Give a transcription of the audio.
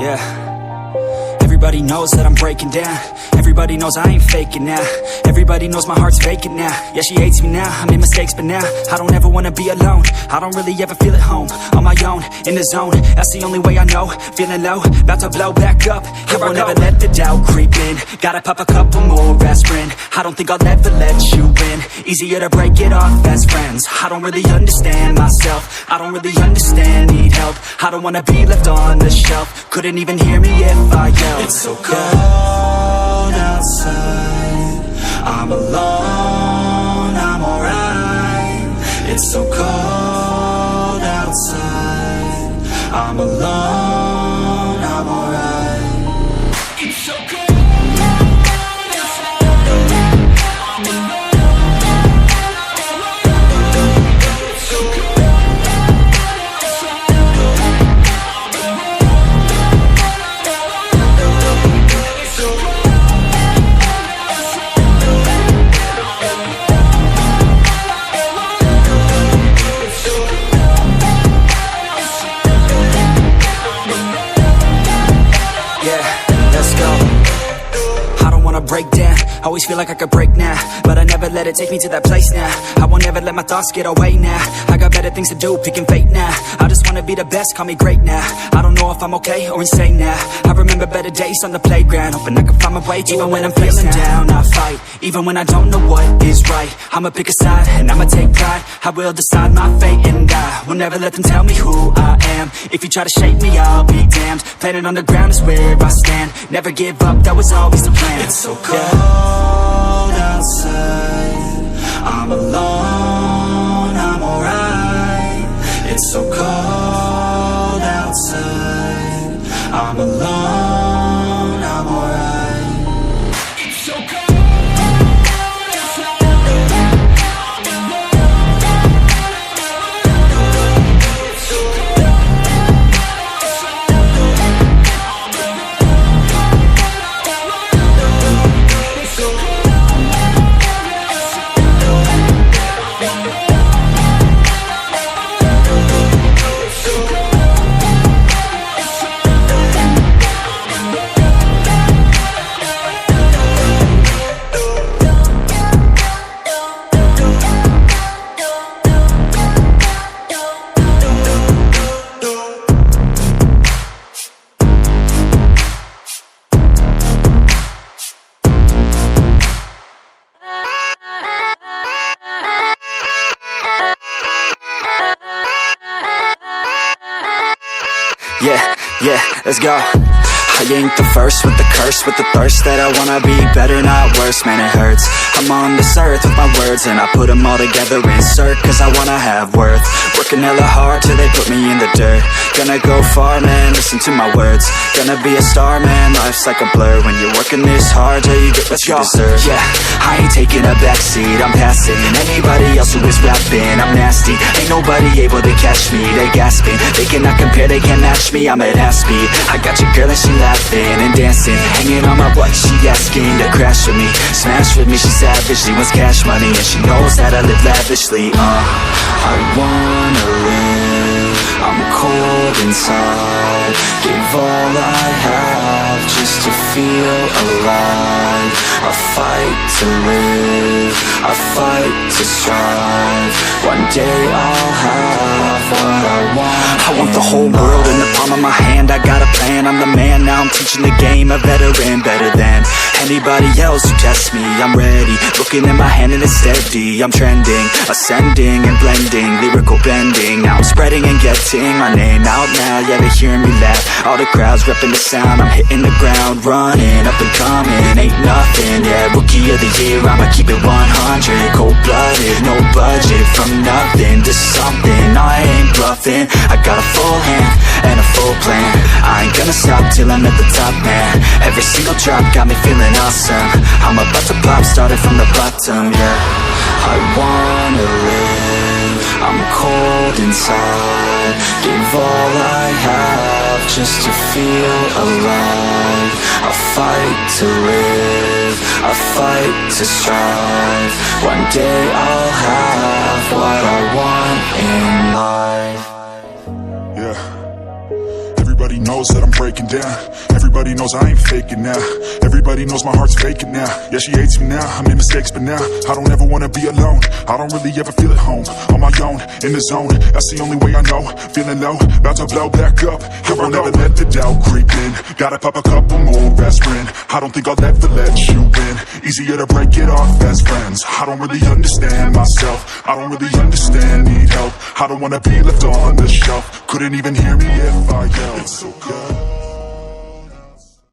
Yeah. Everybody knows that I'm breaking down. Everybody knows I ain't faking now. Everybody knows my heart's vacant now. Yeah, she hates me now, I made mistakes but now I don't ever wanna be alone. I don't really ever feel at home. On my own, in the zone, that's the only way I know. Feeling low, about to blow back up. I won't ever let the doubt creep in. Gotta pop a couple more aspirin. I don't think I'll ever let you in. Easier to break it off best friends. I don't really understand myself. I don't really understand, need help. I don't wanna be left on the shelf. Couldn't even hear me if I yelled. It's so cold outside, I'm alone, I'm alright. It's so cold outside, I'm alone, I'm alright. It's so cold outside, I'm alone, it's so cold outside, break down, always feel like I could break now, but I never let it take me to that place now. I won't ever let my thoughts get away now. I got better things to do, picking fate now. I just wanna be the best, call me great now. I don't know if I'm okay or insane now. I remember better days on the playground, hoping I can find my way. Even when I'm feeling down, I fight. Even when I don't know what is right, I'ma pick a side and I'ma take pride. I will decide my fate and I will never let them tell me who I am. If you try to shake me, I'll be damned. Planet on the ground is where I stand. Never give up, that was always the plan. It's so cold outside, I'm alone, I'm alright. It's so cold outside, I'm alone, I'm alright. It's so cold outside, I'm alone, it's so cold outside, Yeah, let's go. I ain't the first with the curse, with the thirst that I wanna be better, not worse, man it hurts. I'm on this earth with my words and I put them all together, insert, cause I wanna have worth. Working hella hard till they put me in the dirt. Gonna go far, man, listen to my words. Gonna be a star, man, life's like a blur. When you're working this hard till you get what you deserve. Yeah, I ain't taking a backseat, I'm passing anybody else who is rapping. I'm nasty, ain't nobody able to catch me. They gasping, they cannot compare, they can't match me. I'm at half speed, I got your girl and she laughing and dancing, hanging on my butt, she asking to crash with me, smash with me, she savage, she wants cash money, and she knows that I live lavishly. I wanna live, I'm cold inside, give all I have just to feel alive. I fight to live, I fight to strive, one day I'll have what I want. I want the whole world in the palm of my hand, I got a plan, I'm the man, now I'm teaching the game, a veteran, better than anybody else who tests me. I'm ready, looking at my hand and it's steady. I'm trending, ascending and blending, lyrical bending. Now I'm spreading and getting my name out now. Yeah, they hearing me laugh, all the crowds repping the sound. I'm hitting the ground, running, up and coming, ain't nothing. Yeah, rookie of the year, I'ma keep it 100. Cold-blooded, no budget, from nothing to something. I ain't bluffing, I got a full hand and a full plan. I ain't gonna stop till I'm at the top, man. Every single drop got me feeling awesome. I'm about to pop, started from the bottom, yeah. I wanna live, I'm cold inside, give all I have just to feel alive. I fight to live, I fight to strive, one day I'll have what I want in life. Yeah, everybody knows that I'm breaking down. Everybody knows I ain't faking now. Everybody knows my heart's faking now. Yeah, she hates me now, I made mistakes, but now I don't ever wanna be alone. I don't really ever feel at home. On my own, in the zone, that's the only way I know. Feeling low, about to blow back up. Here I never let the doubt creep in. Gotta pop a couple more aspirin. I don't think I'll ever let you in. Easier to break it off as friends. I don't really understand myself. I don't really understand, need help. I don't wanna be left on the shelf. Couldn't even hear me if I yelled. It's so good.